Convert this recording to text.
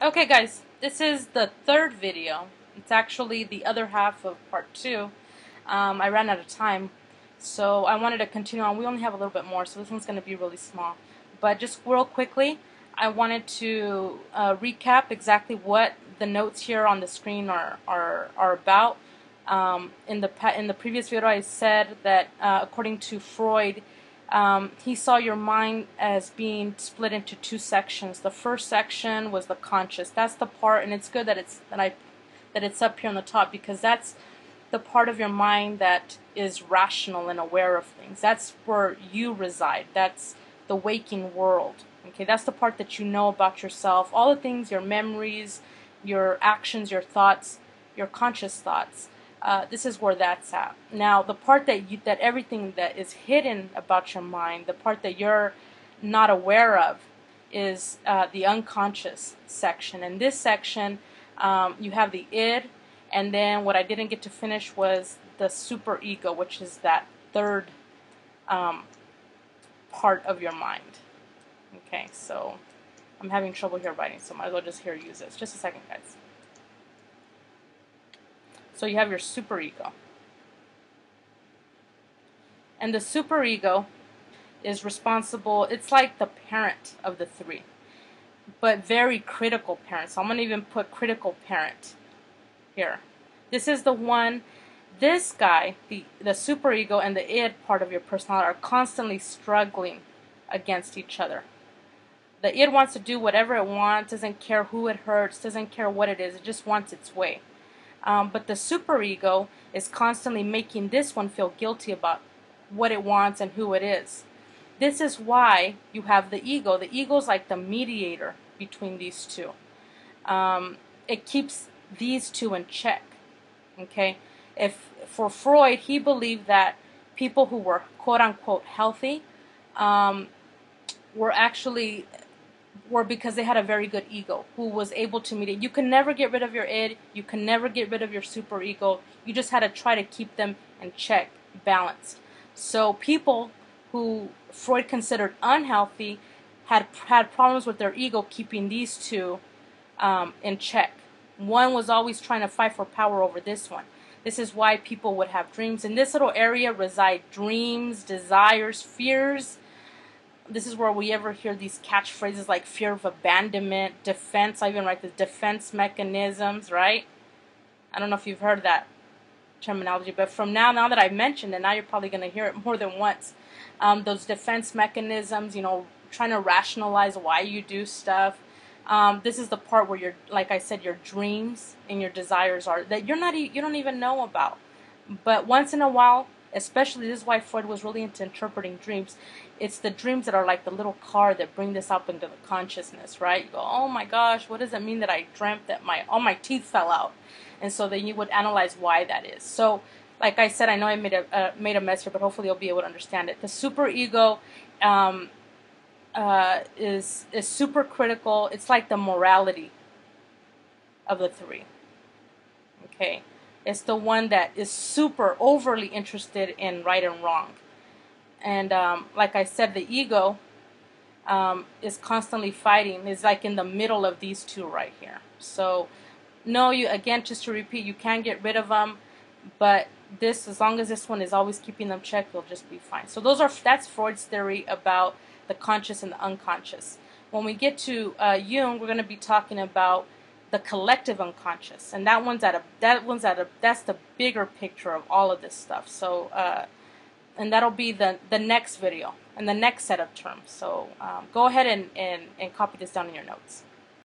Okay guys, this is the third video. It's actually the other half of part 2. I ran out of time, so I wanted to continue on. We only have a little bit more, so this one's going to be really small. But just real quickly, I wanted to recap exactly what the notes here on the screen are about. In the previous video I said that according to Freud, he saw your mind as being split into two sections. The first section was the conscious. That's the part, and it's good that it's up here on the top, because that's the part of your mind that is rational and aware of things. That's where you reside. That's the waking world. Okay, that's the part that you know about yourself. All the things, your memories, your actions, your thoughts, your conscious thoughts. This is where that's at. Now, the part that everything that is hidden about your mind, the part that you're not aware of, is the unconscious section. In this section, you have the id, and then what I didn't get to finish was the superego, which is that third part of your mind. Okay, so I'm having trouble here writing, so I might as well just here use this. Just a second, guys. So you have your superego. And the superego is responsible, it's like the parent of the three, but very critical parent. So I'm going to even put critical parent here. This is the one, this guy, the superego and the id part of your personality are constantly struggling against each other. The id wants to do whatever it wants, doesn't care who it hurts, doesn't care what it is, it just wants its way. But the superego is constantly making this one feel guilty about what it wants and who it is. This is why you have the ego. The ego is like the mediator between these two. It keeps these two in check. Okay? For Freud, he believed that people who were quote-unquote healthy were because they had a very good ego, who was able to mediate. You can never get rid of your id, you can never get rid of your superego, you just had to try to keep them in check, balanced. So people who Freud considered unhealthy had problems with their ego keeping these two in check. One was always trying to fight for power over this one. This is why people would have dreams. In this little area reside dreams, desires, fears. This is where we ever hear these catchphrases like fear of abandonment, defense. I even write the defense mechanisms, right? I don't know if you've heard that terminology, but from now that I've mentioned it, now you're probably going to hear it more than once. Those defense mechanisms, you know, trying to rationalize why you do stuff. This is the part where like I said, your dreams and your desires are that you don't even know about. But once in a while, especially, this is why Freud was really into interpreting dreams. It's the dreams that are like the little car that bring this up into the consciousness, right? You go, oh my gosh, what does it mean that I dreamt that all my teeth fell out? And so then you would analyze why that is. So, like I said, I know I made a mess here, but hopefully you'll be able to understand it. The superego is super critical. It's like the morality of the three. Okay. It's the one that is super overly interested in right and wrong. And like I said, the ego is constantly fighting. It's like in the middle of these two right here. So, no, again, just to repeat, you can get rid of them, but as long as this one is always keeping them checked, they'll just be fine. So that's Freud's theory about the conscious and the unconscious. When we get to Jung, we're going to be talking about the collective unconscious, and that's the bigger picture of all of this stuff. So and that'll be the next video and the next set of terms. So go ahead and copy this down in your notes.